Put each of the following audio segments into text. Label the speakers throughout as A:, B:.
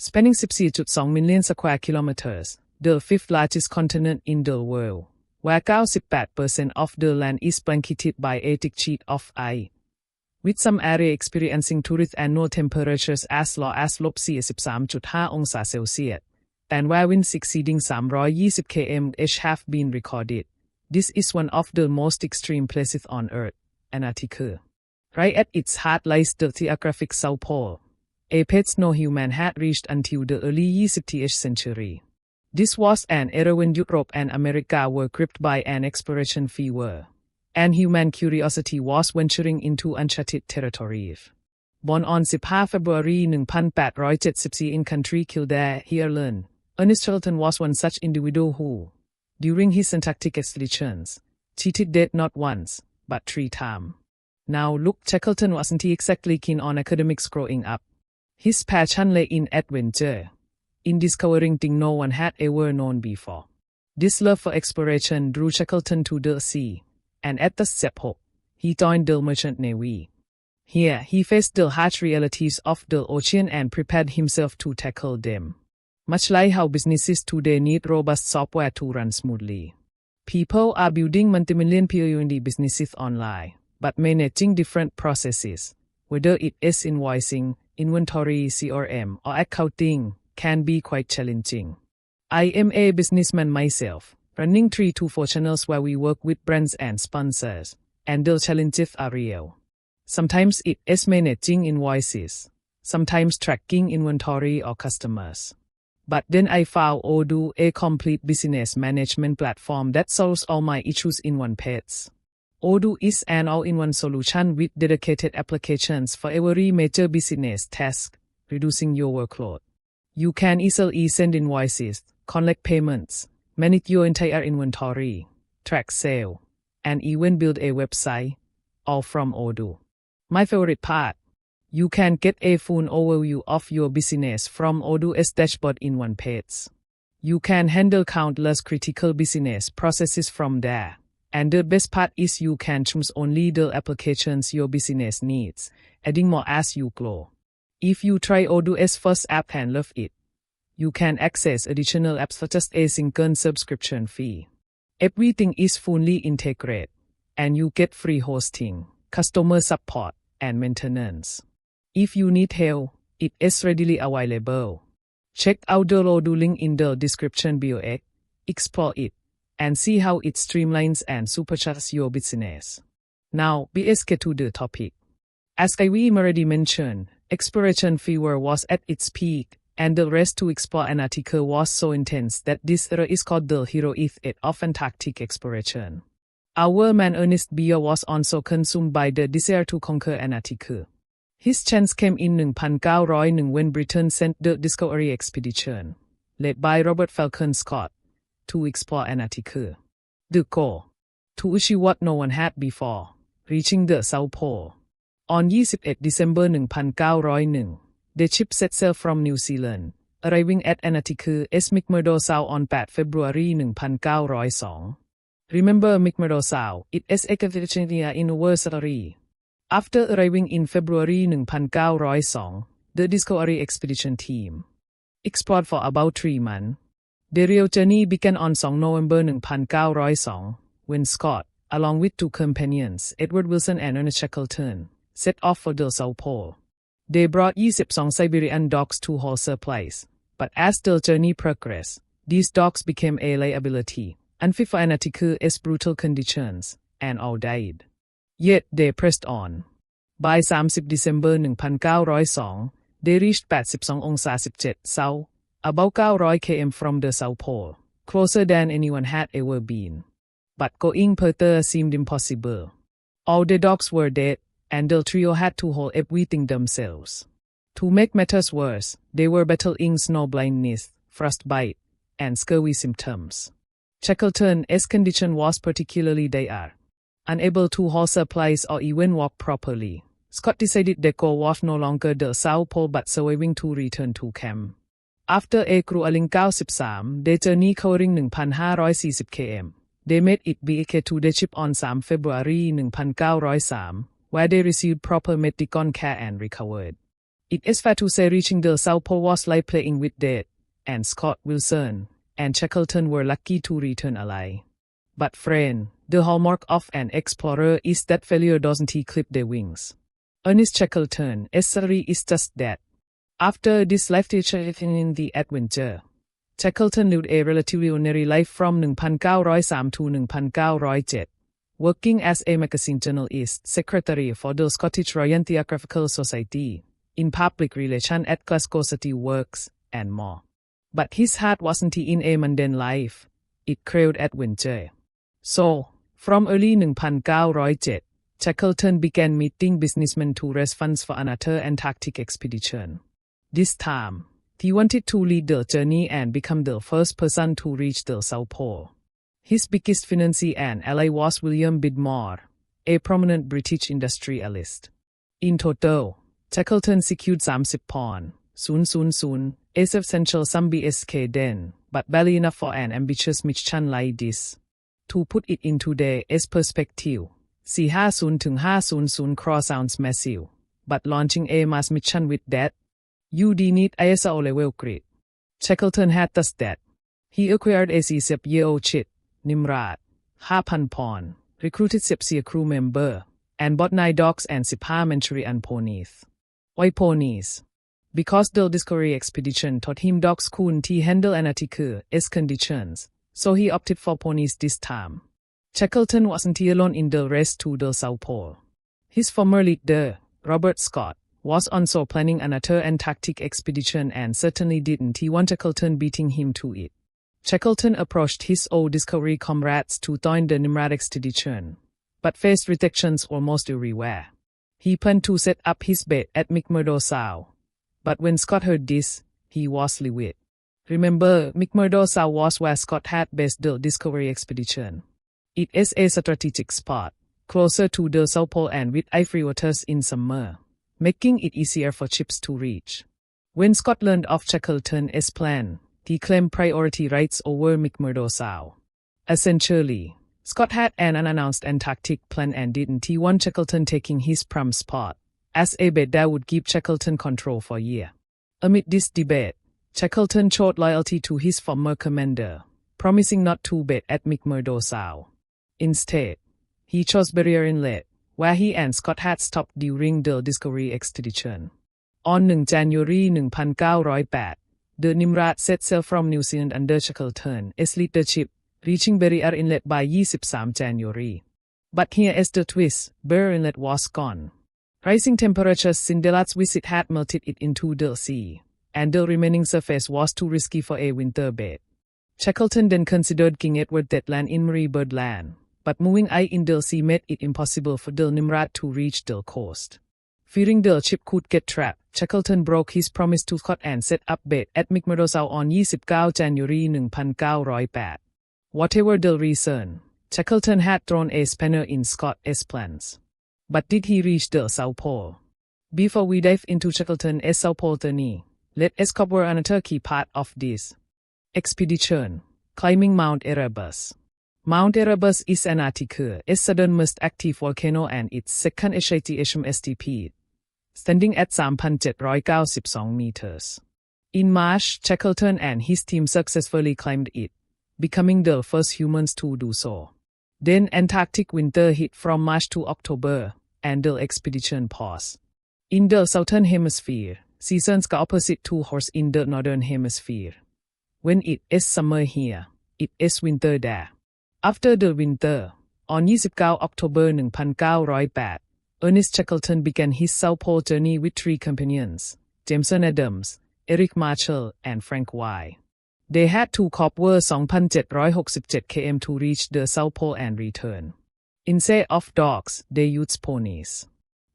A: spanning 14.2 million square kilometers, the fifth largest continent in the world, where 98% of the land is blanketed by a thick sheet of ice, with some area experiencing torrid annual temperatures as low as -43.5 องศาเซลเซียส and where winds exceeding 320 km/h have been recorded. This is one of the most extreme places on Earth, Antarctica. Right at its heart lies the geographic South Pole, a place no human had reached until the early 20th century. This was an era when Europe and America were gripped by an exploration fever, and human curiosity was venturing into uncharted territories. Born on 15 February 1874 in country Kildare, Ireland, Ernest Shackleton was one such individual who, during his Antarctic expeditions, cheated death not once, but 3 times. Now look, Shackleton wasn't exactly keen on academics growing up. His passion lay in adventure, in discovering things no one had ever known before. This love for exploration drew Shackleton to the sea, and at the step hope, he joined the merchant navy. Here, he faced the harsh realities of the ocean and prepared himself to tackle them. Much like how businesses today need robust software to run smoothly, people are building multi-million POUND businesses online, but managing different processes, whether it is invoicing, inventory, CRM, or accounting, can be quite challenging. I am a businessman myself, running 3 to 4 channels where we work with brands and sponsors, and the challenges are real. Sometimes it is managing invoices, sometimes tracking inventory or customers. But then I found Odoo, a complete business management platform that solves all my issues in one page. Odoo is an all-in-one solution with dedicated applications for every major business task, reducing your workload. You can easily send invoices, collect payments, manage your entire inventory, track sales, and even build a website, all from Odoo. My favorite part: you can get a full overview of your business from Odoo's dashboard in one page. You can handle countless critical business processes from there. And the best part is you can choose only the applications your business needs, adding more as you grow. If you try Odoo's first app and love it, you can access additional apps for just a single subscription fee. Everything is fully integrated, and you get free hosting, customer support, and maintenance. If you need help, it is readily available. Check out the Odoo link in the description below. Explore it, and see how it streamlines and supercharges your business. Now, let's get to the topic. As I already mentioned, exploration fever was at its peak, and the race to explore Antarctica was so intense that this era is called the heroic age of Antarctic exploration. Our man Ernest Beer was also consumed by the desire to conquer Antarctica. His chance came in 1901 when Britain sent the Discovery Expedition, led by Robert Falcon Scott, to explore Antarctica. The goal: to achieve what no one had before, reaching the South Pole. On 21 December 1901, the ship set sail from New Zealand, arriving at Antarctica's McMurdo Sound on 8 February 1902. Remember McMurdo Sound, it is a capital anniversary. After arriving in February 1902, the Discovery Expedition team explored for about 3 months. The real journey began on 2 November 1902, when Scott, along with 2 companions, Edward Wilson and Ernest Shackleton, set off for the South Pole. They brought 22 Siberian dogs to hold supplies, but as the journey progressed, these dogs became a liability, unfit for Antarctica's brutal conditions, and all died. Yet they pressed on. By 30 December 1902, they reached 82 องศา17 South, about 900 km from the South Pole, closer than anyone had ever been. But going further seemed impossible. All the dogs were dead, and the trio had to hold everything themselves. To make matters worse, they were battling snow blindness, frostbite, and scurvy symptoms. Shackleton's condition was particularly dire. Unable to hold supplies or even walk properly, Scott decided their goal was no longer the South Pole but surviving to return to camp. After a grueling 93-day journey covering 1,540 km, they made it back to the ship on 3 February 1903, where they received proper medical care and recovered. It is fair to say reaching the South Pole was like playing with death, and Scott, Wilson, and Shackleton were lucky to return alive. But friend, the hallmark of an explorer is that failure doesn't clip their wings. Ernest Shackleton's story is just that. After this life-changing the adventure, Shackleton lived a relatively ordinary life from 1903 to 1907, working as a magazine journalist, secretary for the Scottish Royal Theographical Society, in public relations at Glasgow City Works, and more. But his heart wasn't in a mundane life, it craved adventure. So, from early 1907, Shackleton began meeting businessmen to raise funds for another Antarctic expedition. This time, he wanted to lead the journey and become the first person to reach the South Pole. His biggest financier and ally was William Bidmore, a prominent British industrialist. In total, Shackleton secured 30,000, a substantial sum BSK then, but barely enough for an ambitious mission like this. To put it in today's perspective, 450 to 500 crore sounds massive, but launching a mass mission with that, you'd need ISO level grid. Shackleton had just that. He acquired a 40-year-old ship, Nimrod, 5,000 pounds, recruited 60 crew member, and bought 9 dogs and 15 Manchurian ponies. Why ponies? Because the Discovery expedition taught him dogs couldn't handle Antarctica's conditions, so he opted for ponies this time. Shackleton wasn't alone in the race to the South Pole. His former leader, Robert Scott, was also planning another Antarctic expedition and certainly didn't want Shackleton beating him to it. Shackleton approached his old Discovery comrades to join the Nimrod expedition, but faced rejections almost everywhere. He planned to set up his base at McMurdo Sound, but when Scott heard this, he was livid. Remember, McMurdo Sound was where Scott had based the Discovery expedition. It is a strategic spot, closer to the South Pole and with icy waters in summer, making it easier for ships to reach. When Scott learned of Shackleton's plan, he claimed priority rights over McMurdo Sound. Essentially, Scott had an unannounced Antarctic plan and didn't want Shackleton taking his prime spot, as a bet that would give Shackleton control for a year. Amid this debate, Shackleton showed loyalty to his former commander, promising not to bet at McMurdo Sound. Instead, he chose Barrier Inlet, where he and Scott had stopped during the Discovery expedition. On 1 January 1908, the Nimrod set sail from New Zealand under Shackleton's leadership, reaching Barrier Inlet by 23 January. But here is the twist, Barrier Inlet was gone. Rising temperatures since the last visit had melted it into the sea, and the remaining surface was too risky for a winter bed. Shackleton then considered King Edward Land in Maryburn Land, but moving ice in the sea made it impossible for the Nimrod to reach the coast. Fearing the ship could get trapped, Shackleton broke his promise to Scott and set up base at McMurdo Sound on 29 January 1908. Whatever the reason, Shackleton had thrown a spanner in Scott's plans. But did he reach the South Pole? Before we dive into Shackleton's South Pole journey, let's cover another key part of this expedition: climbing Mount Erebus. Mount Erebus is Antarctica's southernmost active volcano and its second highest altitude, standing at 3,792 meters. In March, Shackleton and his team successfully climbed it, becoming the first humans to do so. Then Antarctic winter hit from March to October, and the expedition paused. In the southern hemisphere, seasons are opposite to horse in the northern hemisphere. When it is summer here, it is winter there. After the winter, on 29 October 1908, Ernest Shackleton began his South Pole journey with 3 companions, Jameson Adams, Eric Marshall, and Frank White. They had to cover 2,767 km to reach the South Pole and return. Instead of dogs, they used ponies.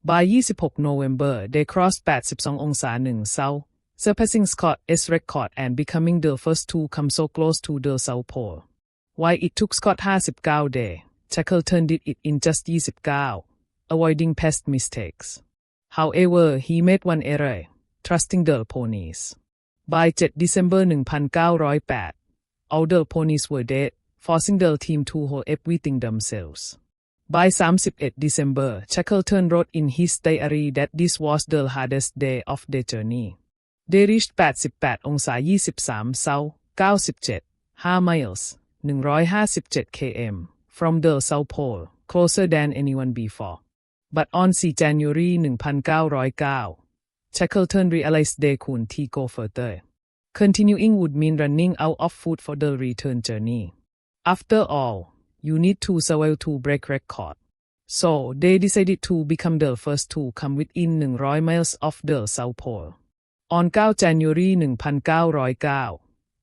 A: By 26 November, they crossed 82° south, surpassing Scott's record and becoming the first to come so close to the South Pole. While it took Scott 59 days, Shackleton did it in just 29, avoiding past mistakes. However, he made one error, trusting the ponies. By 7 December 1908, all the ponies were dead, forcing the team to hold everything themselves. By 31 December, Shackleton wrote in his diary that this was the hardest day of the journey. They reached 88 องศา23 South 97 5 miles 157 km from the South Pole, closer than anyone before. But on 4 January 1909, Shackleton realized they couldn't go further. Continuing would mean running out of food for the return journey. After all, you need to survive to break record. So they decided to become the first to come within 100 miles of the South Pole. On 9 January 1909,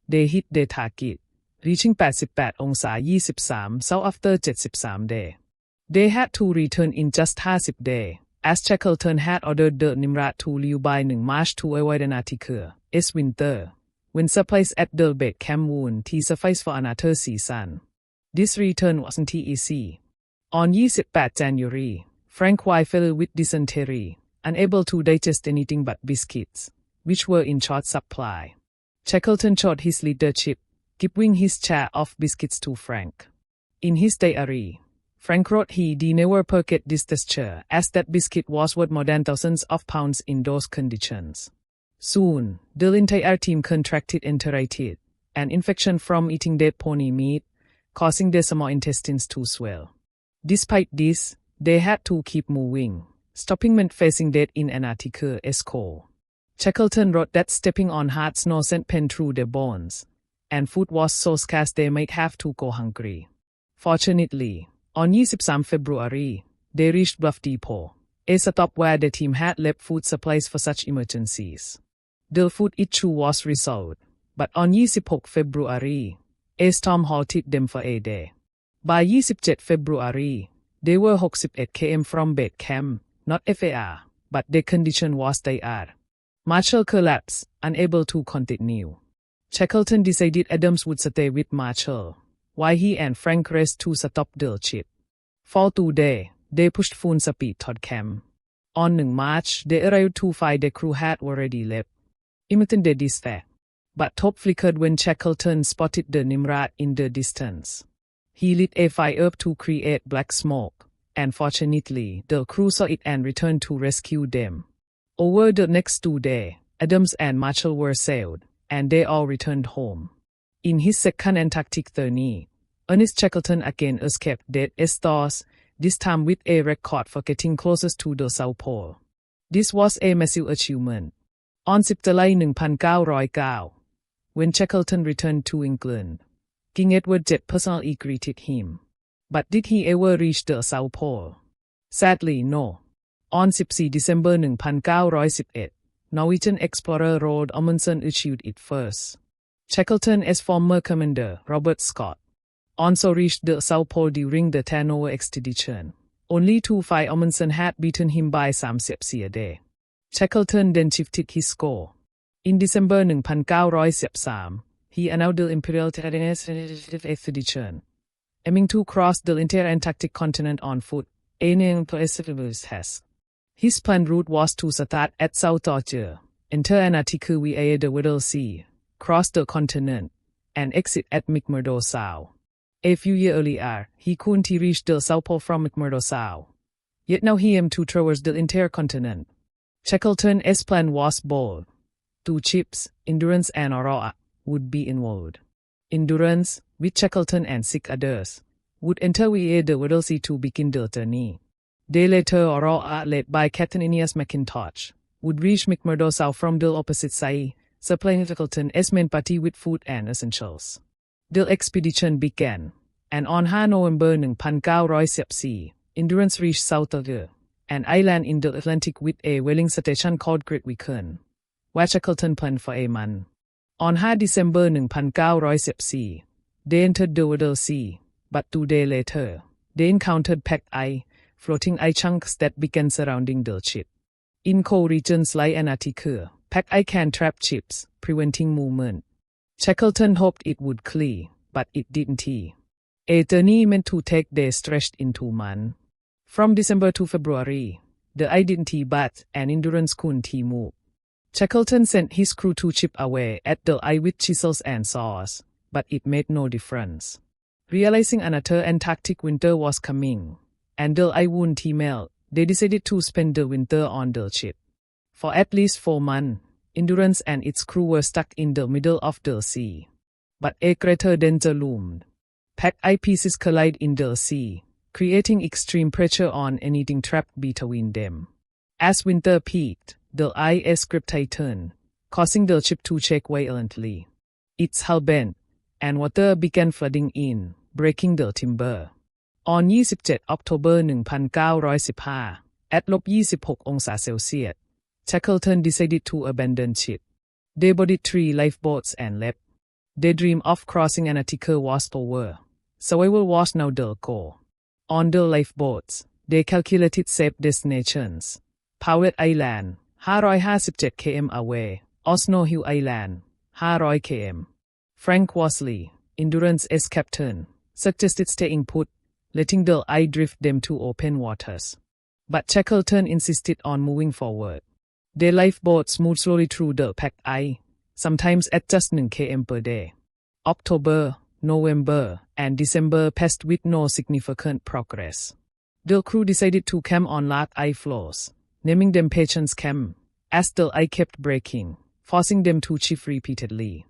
A: they hit the target, reaching 88 องศา23 South after 73 days. They had to return in just 50 days, as Shackleton had ordered the Nimrod to leave by 1 March to avoid Antarctica's winter, when supplies at the base camp wouldn't suffice for another season. This return wasn't easy. On 28 January, Frank White fell with dysentery, unable to digest anything but biscuits, which were in short supply. Shackleton showed his leadership, giving his share of biscuits to Frank. In his diary, Frank wrote he'd never forget this gesture, as that biscuit was worth more than thousands of pounds in those conditions. Soon, the entire team contracted enteritis, an infection from eating dead pony meat, causing their small intestines to swell. Despite this, they had to keep moving, stopping meant facing death in Antarctica's cold. Shackleton wrote that stepping on hard snow sent pain through their bones, and food was so scarce they might have to go hungry. Fortunately, on 23 February, they reached Bluff Depot, a stop where the team had left food supplies for such emergencies. The food issue was resolved, but on 26 February, a storm halted them for a day. By 27 February, they were 68 km from base camp, not far, but their condition was dire. Marshall collapsed, unable to continue. Shackleton decided Adams would stay with Marshall, while he and Frank raced to stop the ship. For 2 days, they pushed full speed toward camp. On 1 March, they arrived to find the crew had already left. Imitated this fact, but hope flickered when Shackleton spotted the Nimrod in the distance. He lit a fire up to create black smoke, and fortunately, the crew saw it and returned to rescue them. Over the next 2 days, Adams and Marshall were sailed, and they all returned home. In his second Antarctic journey, Ernest Shackleton again escaped death stars, this time with a record for getting closest to the South Pole. This was a massive achievement. On 10 July 1909, when Shackleton returned to England, King Edward VII personally greeted him. But did he ever reach the South Pole? Sadly, no. On 14 December 1911, Norwegian explorer Roald Amundsen achieved it first. Shackleton's former commander, Robert Scott, also reached the South Pole during the Terranova expedition, only to find Amundsen had beaten him by 30 days. Shackleton then shifted his score. In December 1913, he announced the Imperial Terranova expedition, aiming to cross the entire Antarctic continent on foot, aiming to has. His planned route was to start at South Georgia, enter Antarctica via the Weddell Sea, cross the continent, and exit at McMurdo Sound. A few years earlier, he couldn't reach the South Pole from McMurdo Sound. Yet now he aimed to traverse the entire continent. Shackleton's plan was bold. 2 ships, Endurance and Aurora, would be involved. Endurance, with Shackleton and 6 others, would enter via the Weddell Sea to begin the journey. Day later, Aurora, led by Captain Aeneas McIntosh, would reach McMurdo Sound from the opposite side, supplying Shackleton's main party with food and essentials. The expedition began, and on 5 November 1914, Endurance reached South Georgia, an island in the Atlantic with a whaling station called Great Beacon, where Shackleton planned for a month. On 5 December 1914, they entered the Weddell Sea, but 2 days later, they encountered packed ice, floating ice chunks that began surrounding the ship. In cold regions like Antarctica, packed ice can trap ships, preventing movement. Shackleton hoped it would clear, but it didn't. A journey meant to take days stretched into months. From December to February, the ice didn't budge and Endurance couldn't move. Shackleton sent his crew to chip away at the ice with chisels and saws, but it made no difference. Realizing another Antarctic winter was coming, and their eye wound melt, they decided to spend the winter on the ship. For at least 4 months, Endurance and its crew were stuck in the middle of the sea. But a greater danger loomed. Packed ice pieces collide in the sea, creating extreme pressure on anything trapped between them. As winter peaked, the ice grip tightened, causing the ship to shake violently. Its hull bent, and water began flooding in, breaking the timber. On 27 October 1915, at -26 องศาเซลเซียส Shackleton decided to abandon ship. They boarded 3 lifeboats and left. Their dream of crossing Antarctica was over. Survival was now the goal. On the lifeboats, they calculated safe destinations. Powell Island, 557 km away, or Snow Hill Island, 500 km. Frank Worsley, Endurance's captain, suggested staying put, letting the ice drift them to open waters. But Shackleton insisted on moving forward. Their lifeboats moved slowly through the packed ice, sometimes at just 1 km per day. October, November, and December passed with no significant progress. The crew decided to camp on large ice floes, naming them Patience Camp, as the ice kept breaking, forcing them to shift repeatedly.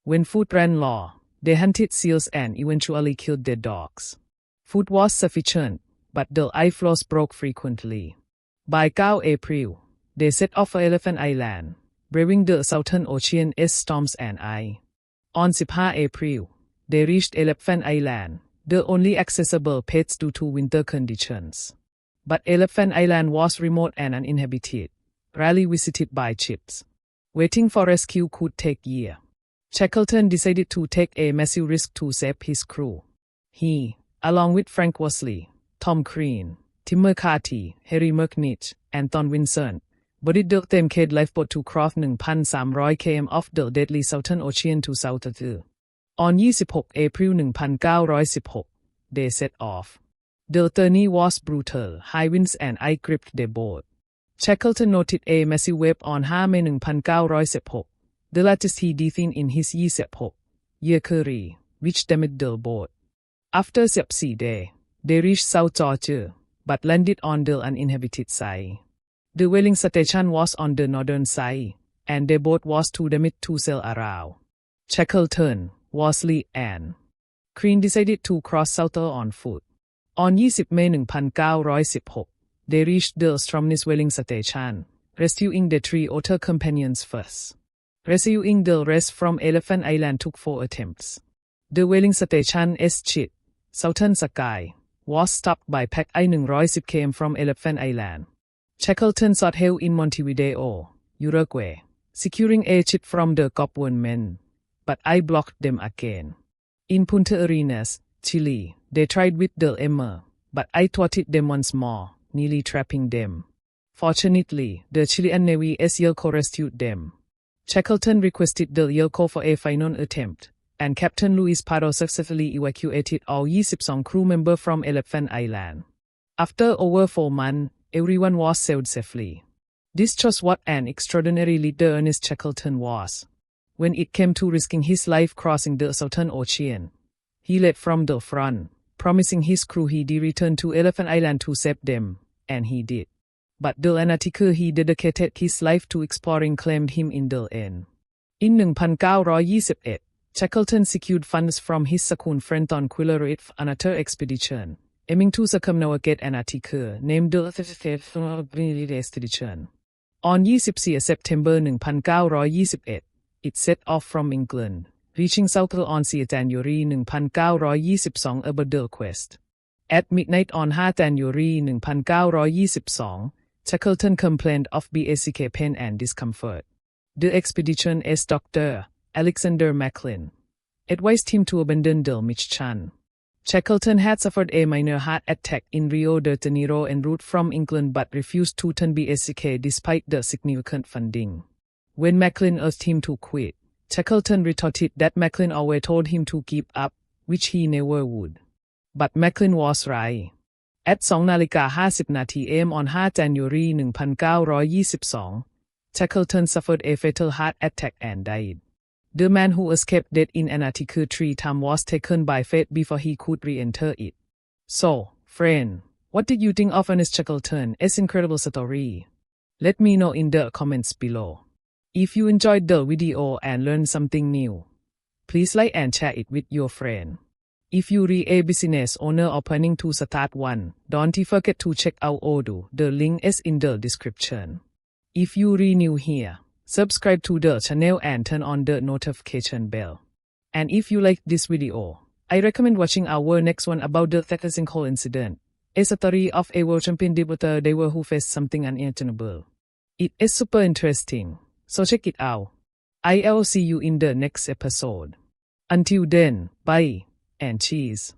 A: When food ran low, they hunted seals and eventually killed their dogs. Food was sufficient, but the ice floes broke frequently. By 9 April, they set off for Elephant Island, braving the Southern Ocean's storms and ice. On 15 April, they reached Elephant Island, the only accessible place due to winter conditions. But Elephant Island was remote and uninhabited, rarely visited by ships. Waiting for rescue could take years. Shackleton decided to take a massive risk to save his crew. He, along with Frank Worsley, Tom Crean, Tim McCarthy, Harry McNish, and Tom Winson, boarded the Thames lifeboat to cross 1,300 km of the deadly Southern Ocean to South Africa. On 26 April 1916, they set off. The journey was brutal, high winds and ice gripped their boat. Shackleton noted a massive wave on 5 May 1916, the largest he'd seen in his 26-year career, which damaged the boat. After 7 days, they reached South Georgia, but landed on the uninhabited side. The whaling station was on the northern side, and their boat was too damaged to sail around. Shackleton, Worsley, and Crean decided to cross south on foot. On 20 May 1916, they reached the Stromness whaling station, rescuing their 3 other companions first. Rescuing the rest from Elephant Island took 4 attempts. The whaling station's ship, Southern Sky, was stopped by packed ice 110 km from Elephant Island. Shackleton sought help in Montevideo, Uruguay, securing a ship from the government, but I blocked them again. In Punta Arenas, Chile, they tried with the Emma, but I thwarted them once more, nearly trapping them. Fortunately, the Chilean Navy's Yelko rescued them. Shackleton requested the Yelko for a final attempt, and Captain Luis Pardo successfully evacuated all 22 crew members from Elephant Island. After over 4 months, everyone was sailed safely. This shows what an extraordinary leader Ernest Shackleton was. When it came to risking his life crossing the Southern Ocean, he led from the front, promising his crew he'd return to Elephant Island to save them, and he did. But the Antarctica he dedicated his life to exploring claimed him in the end. In 1921, Shackleton secured funds from his second friend Tom Quiller for another expedition, aiming to circumnavigate Antarctica, named the Expedition. On 24 September 1921, it set off from England, reaching South on 4 January 1922 aboard the Quest. At midnight on 5 January 1922, Shackleton complained of basic pain and discomfort. The expedition's doctor, Alexander Maclean, advised him to abandon the mission. Shackleton had suffered a minor heart attack in Rio de Janeiro en route from England but refused to turn basic despite the significant funding. When Maclean urged him to quit, Shackleton retorted that Maclean always told him to give up, which he never would. But Maclean was right. At 2:50 AM on 5 January 1922, Shackleton suffered a fatal heart attack and died. The man who escaped death in Antarctica 3 times was taken by fate before he could re-enter it. So, friend, What did you think of Ernest Shackleton's incredible story? Let me know in the comments below. If you enjoyed the video and learned something new, please like and share it with your friend. If you are a business owner or planning to start one, don't forget to check out Odoo. The link is in the description. If you are new here, subscribe to the channel and turn on the notification bell. And if you like this video, I recommend watching our next one about the Thakazing Coal incident, a story of a world champion debater diver who faced something unimaginable. It is super interesting, so check it out. I'll see you in the next episode. Until then, bye and cheese.